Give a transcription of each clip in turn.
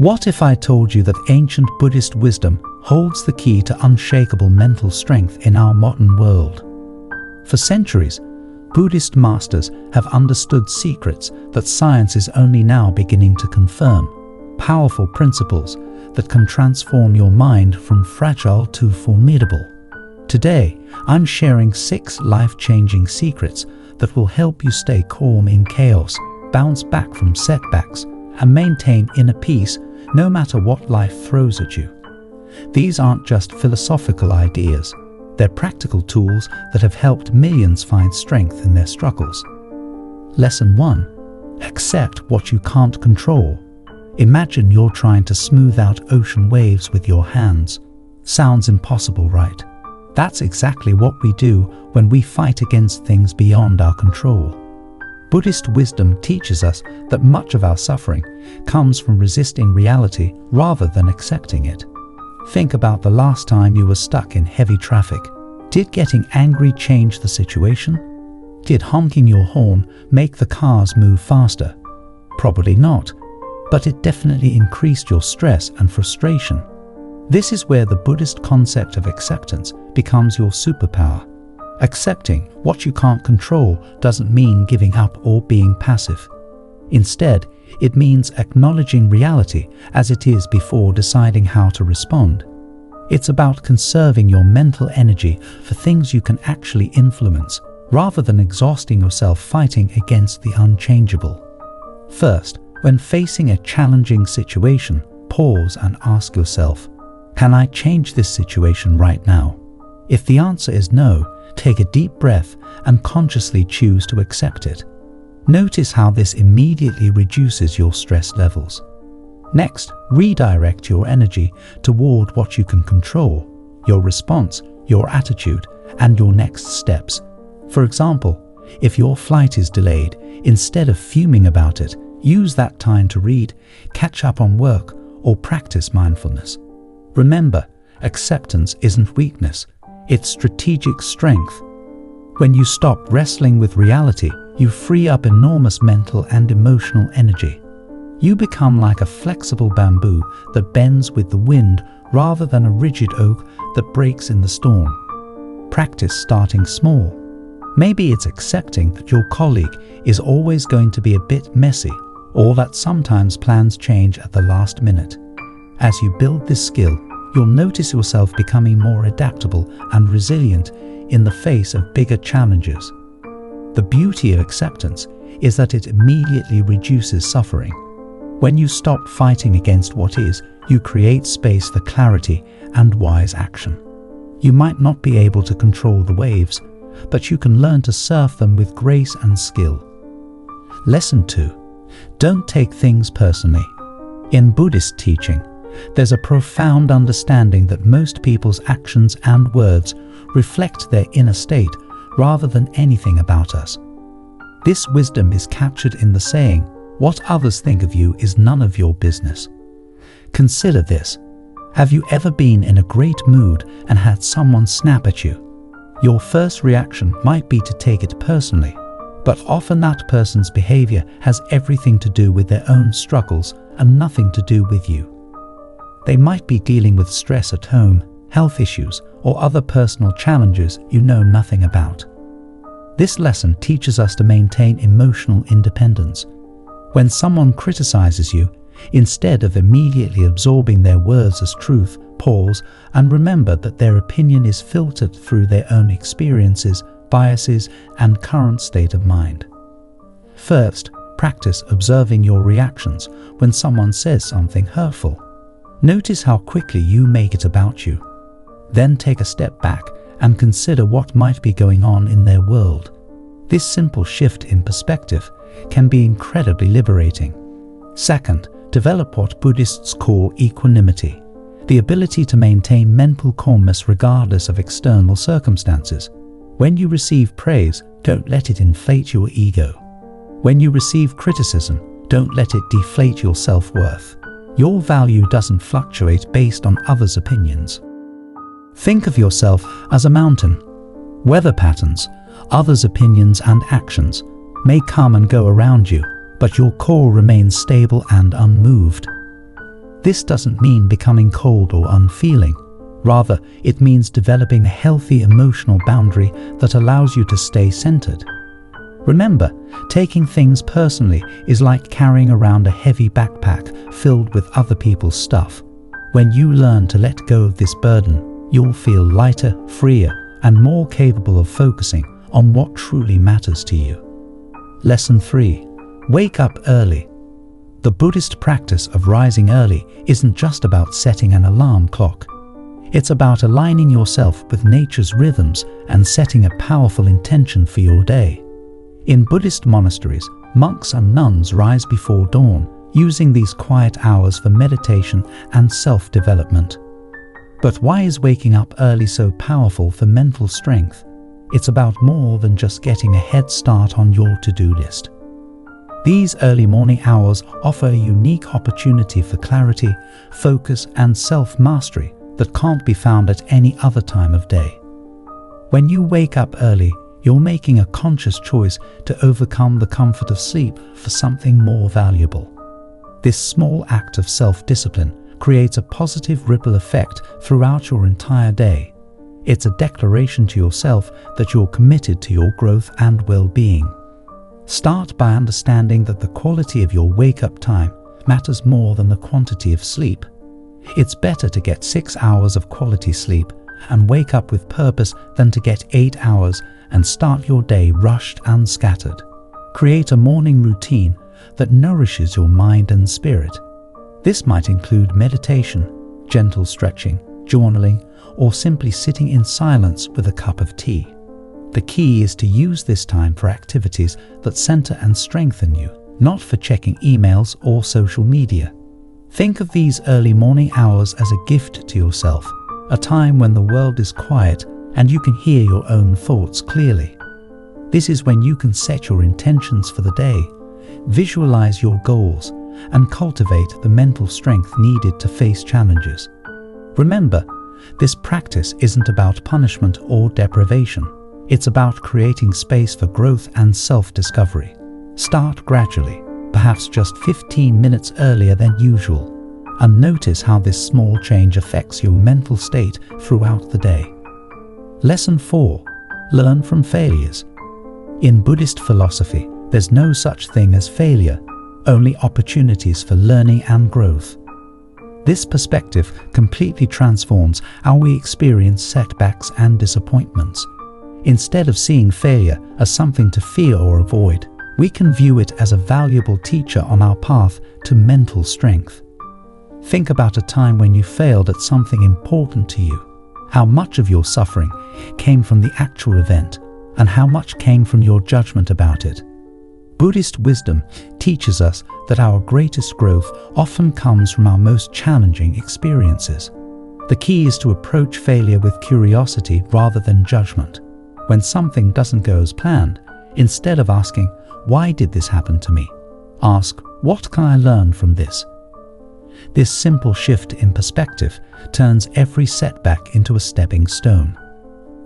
What if I told you that ancient Buddhist wisdom holds the key to unshakable mental strength in our modern world? For centuries, Buddhist masters have understood secrets that science is only now beginning to confirm, powerful principles that can transform your mind from fragile to formidable. Today, I'm sharing 6 life-changing secrets that will help you stay calm in chaos, bounce back from setbacks, and maintain inner peace no matter what life throws at you. These aren't just philosophical ideas. They're practical tools that have helped millions find strength in their struggles. Lesson 1. Accept what you can't control. Imagine you're trying to smooth out ocean waves with your hands. Sounds impossible, right? That's exactly what we do when we fight against things beyond our control. Buddhist wisdom teaches us that much of our suffering comes from resisting reality rather than accepting it. Think about the last time you were stuck in heavy traffic. Did getting angry change the situation? Did honking your horn make the cars move faster? Probably not, but it definitely increased your stress and frustration. This is where the Buddhist concept of acceptance becomes your superpower. Accepting what you can't control doesn't mean giving up or being passive. Instead, it means acknowledging reality as it is before deciding how to respond. It's about conserving your mental energy for things you can actually influence, rather than exhausting yourself fighting against the unchangeable. First, when facing a challenging situation, pause and ask yourself, can I change this situation right now? If the answer is no, take a deep breath and consciously choose to accept it. Notice how this immediately reduces your stress levels. Next, redirect your energy toward what you can control, your response, your attitude, and your next steps. For example, if your flight is delayed, instead of fuming about it, use that time to read, catch up on work, or practice mindfulness. Remember, acceptance isn't weakness, it's strategic strength. When you stop wrestling with reality, you free up enormous mental and emotional energy. You become like a flexible bamboo that bends with the wind rather than a rigid oak that breaks in the storm. Practice starting small. Maybe it's accepting that your colleague is always going to be a bit messy, or that sometimes plans change at the last minute. As you build this skill, you'll notice yourself becoming more adaptable and resilient in the face of bigger challenges. The beauty of acceptance is that it immediately reduces suffering. When you stop fighting against what is, you create space for clarity and wise action. You might not be able to control the waves, but you can learn to surf them with grace and skill. Lesson 2. Don't take things personally. In Buddhist teaching, there's a profound understanding that most people's actions and words reflect their inner state rather than anything about us. This wisdom is captured in the saying, "What others think of you is none of your business." Consider this. Have you ever been in a great mood and had someone snap at you? Your first reaction might be to take it personally, but often that person's behavior has everything to do with their own struggles and nothing to do with you. They might be dealing with stress at home, health issues, or other personal challenges you know nothing about. This lesson teaches us to maintain emotional independence. When someone criticizes you, instead of immediately absorbing their words as truth, pause and remember that their opinion is filtered through their own experiences, biases, and current state of mind. First, practice observing your reactions when someone says something hurtful. Notice how quickly you make it about you. Then take a step back and consider what might be going on in their world. This simple shift in perspective can be incredibly liberating. Second, develop what Buddhists call equanimity, the ability to maintain mental calmness regardless of external circumstances. When you receive praise, don't let it inflate your ego. When you receive criticism, don't let it deflate your self-worth. Your value doesn't fluctuate based on others' opinions. Think of yourself as a mountain. Weather patterns, others' opinions and actions may come and go around you, but your core remains stable and unmoved. This doesn't mean becoming cold or unfeeling. Rather, it means developing a healthy emotional boundary that allows you to stay centered. Remember, taking things personally is like carrying around a heavy backpack filled with other people's stuff. When you learn to let go of this burden, you'll feel lighter, freer, and more capable of focusing on what truly matters to you. Lesson 3. Wake up early. The Buddhist practice of rising early isn't just about setting an alarm clock. It's about aligning yourself with nature's rhythms and setting a powerful intention for your day. In Buddhist monasteries, monks and nuns rise before dawn, using these quiet hours for meditation and self-development. But why is waking up early so powerful for mental strength? It's about more than just getting a head start on your to-do list. These early morning hours offer a unique opportunity for clarity, focus, and self-mastery that can't be found at any other time of day. When you wake up early, you're making a conscious choice to overcome the comfort of sleep for something more valuable. This small act of self-discipline creates a positive ripple effect throughout your entire day. It's a declaration to yourself that you're committed to your growth and well-being. Start by understanding that the quality of your wake-up time matters more than the quantity of sleep. It's better to get 6 hours of quality sleep and wake up with purpose than to get 8 hours and start your day rushed and scattered. Create a morning routine that nourishes your mind and spirit. This might include meditation, gentle stretching, journaling, or simply sitting in silence with a cup of tea. The key is to use this time for activities that center and strengthen you, not for checking emails or social media. Think of these early morning hours as a gift to yourself, a time when the world is quiet and you can hear your own thoughts clearly. This is when you can set your intentions for the day, visualize your goals, and cultivate the mental strength needed to face challenges. Remember, this practice isn't about punishment or deprivation. It's about creating space for growth and self-discovery. Start gradually, perhaps just 15 minutes earlier than usual, and notice how this small change affects your mental state throughout the day. Lesson 4. Learn from failures. In Buddhist philosophy, there's no such thing as failure, only opportunities for learning and growth. This perspective completely transforms how we experience setbacks and disappointments. Instead of seeing failure as something to fear or avoid, we can view it as a valuable teacher on our path to mental strength. Think about a time when you failed at something important to you. How much of your suffering came from the actual event, and how much came from your judgment about it? Buddhist wisdom teaches us that our greatest growth often comes from our most challenging experiences. The key is to approach failure with curiosity rather than judgment. When something doesn't go as planned, instead of asking, "Why did this happen to me?" ask, "What can I learn from this?" This simple shift in perspective turns every setback into a stepping stone.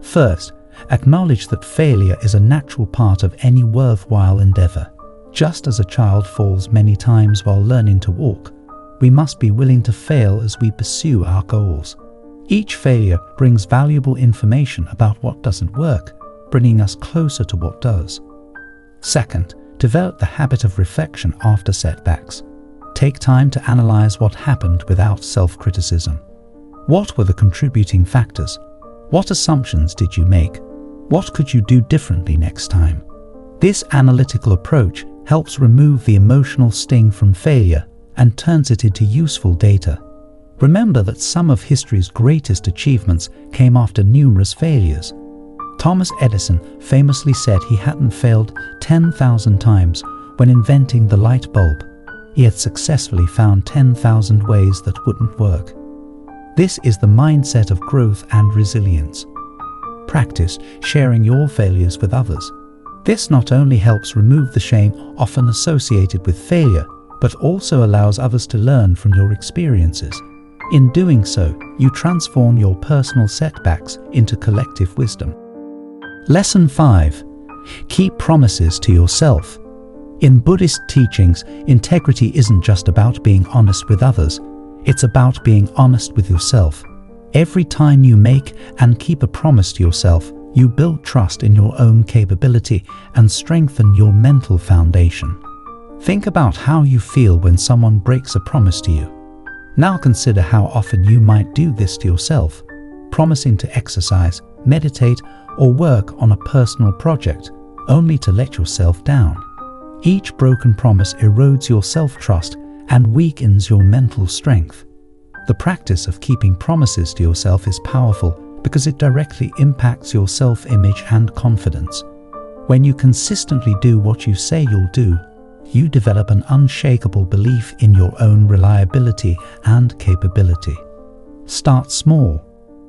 First, acknowledge that failure is a natural part of any worthwhile endeavor. Just as a child falls many times while learning to walk, we must be willing to fail as we pursue our goals. Each failure brings valuable information about what doesn't work, bringing us closer to what does. Second, develop the habit of reflection after setbacks. Take time to analyze what happened without self-criticism. What were the contributing factors? What assumptions did you make? What could you do differently next time? This analytical approach helps remove the emotional sting from failure and turns it into useful data. Remember that some of history's greatest achievements came after numerous failures. Thomas Edison famously said he hadn't failed 10,000 times when inventing the light bulb. He had successfully found 10,000 ways that wouldn't work. This is the mindset of growth and resilience. Practice sharing your failures with others. This not only helps remove the shame often associated with failure, but also allows others to learn from your experiences. In doing so, you transform your personal setbacks into collective wisdom. Lesson 5. Keep promises to yourself. In Buddhist teachings, integrity isn't just about being honest with others. It's about being honest with yourself. Every time you make and keep a promise to yourself, you build trust in your own capability and strengthen your mental foundation. Think about how you feel when someone breaks a promise to you. Now consider how often you might do this to yourself, promising to exercise, meditate, or work on a personal project, only to let yourself down. Each broken promise erodes your self-trust and weakens your mental strength. The practice of keeping promises to yourself is powerful because it directly impacts your self-image and confidence. When you consistently do what you say you'll do, you develop an unshakable belief in your own reliability and capability. Start small.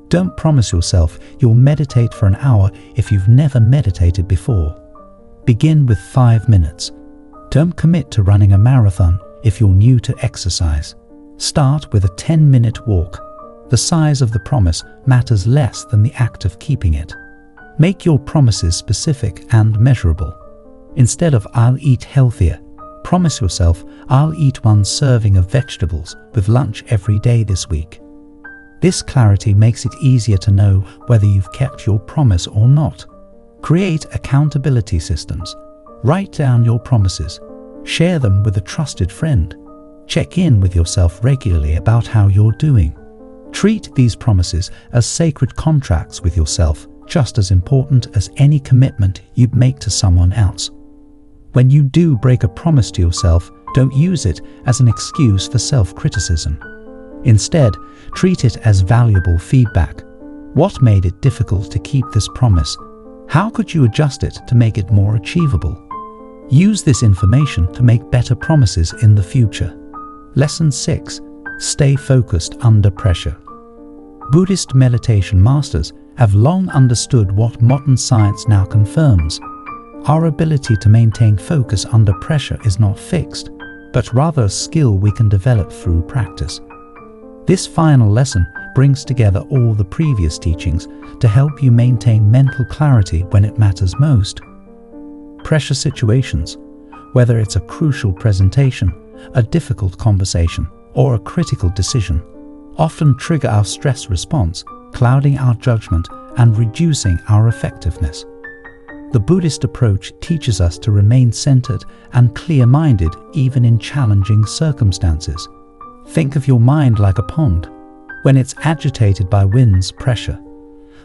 Don't promise yourself you'll meditate for an hour if you've never meditated before. Begin with 5 minutes. Don't commit to running a marathon if you're new to exercise. Start with a 10-minute walk. The size of the promise matters less than the act of keeping it. Make your promises specific and measurable. Instead of "I'll eat healthier," promise yourself, "I'll eat 1 serving of vegetables with lunch every day this week." This clarity makes it easier to know whether you've kept your promise or not. Create accountability systems. Write down your promises. Share them with a trusted friend. Check in with yourself regularly about how you're doing. Treat these promises as sacred contracts with yourself, just as important as any commitment you'd make to someone else. When you do break a promise to yourself, don't use it as an excuse for self-criticism. Instead, treat it as valuable feedback. What made it difficult to keep this promise? How could you adjust it to make it more achievable? Use this information to make better promises in the future. Lesson 6. Stay focused under pressure. Buddhist meditation masters have long understood what modern science now confirms. Our ability to maintain focus under pressure is not fixed, but rather a skill we can develop through practice. This final lesson brings together all the previous teachings to help you maintain mental clarity when it matters most. Pressure situations, whether it's a crucial presentation, a difficult conversation, or a critical decision, often trigger our stress response, clouding our judgment and reducing our effectiveness. The Buddhist approach teaches us to remain centered and clear-minded even in challenging circumstances. Think of your mind like a pond. When it's agitated by wind's pressure,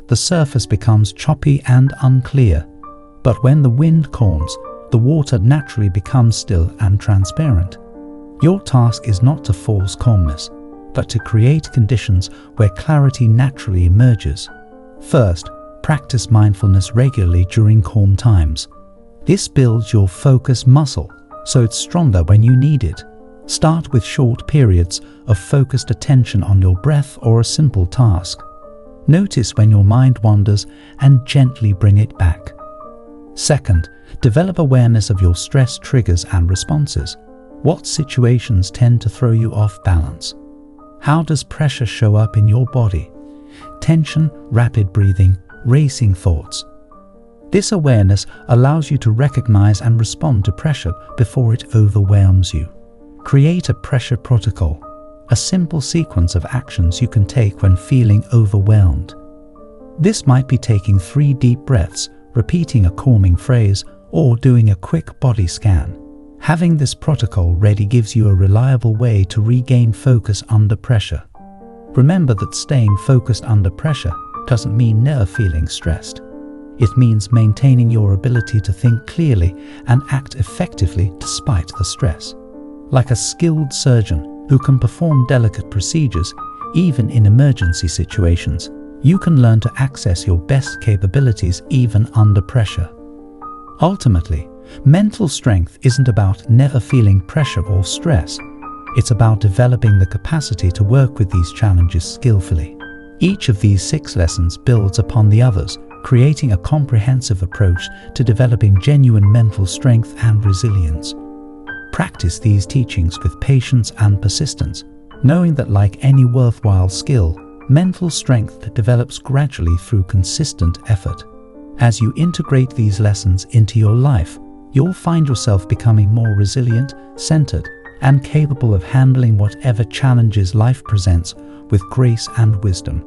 the surface becomes choppy and unclear. But when the wind calms, the water naturally becomes still and transparent. Your task is not to force calmness, but to create conditions where clarity naturally emerges. First, practice mindfulness regularly during calm times. This builds your focus muscle, so it's stronger when you need it. Start with short periods of focused attention on your breath or a simple task. Notice when your mind wanders and gently bring it back. Second, develop awareness of your stress triggers and responses. What situations tend to throw you off balance? How does pressure show up in your body? Tension, rapid breathing, racing thoughts. This awareness allows you to recognize and respond to pressure before it overwhelms you. Create a pressure protocol, a simple sequence of actions you can take when feeling overwhelmed. This might be taking 3 deep breaths, repeating a calming phrase, or doing a quick body scan. Having this protocol ready gives you a reliable way to regain focus under pressure. Remember that staying focused under pressure doesn't mean never feeling stressed. It means maintaining your ability to think clearly and act effectively despite the stress. Like a skilled surgeon who can perform delicate procedures even in emergency situations, you can learn to access your best capabilities even under pressure. Ultimately, mental strength isn't about never feeling pressure or stress. It's about developing the capacity to work with these challenges skillfully. Each of these 6 lessons builds upon the others, creating a comprehensive approach to developing genuine mental strength and resilience. Practice these teachings with patience and persistence, knowing that like any worthwhile skill, mental strength develops gradually through consistent effort. As you integrate these lessons into your life, you'll find yourself becoming more resilient, centered, and capable of handling whatever challenges life presents with grace and wisdom.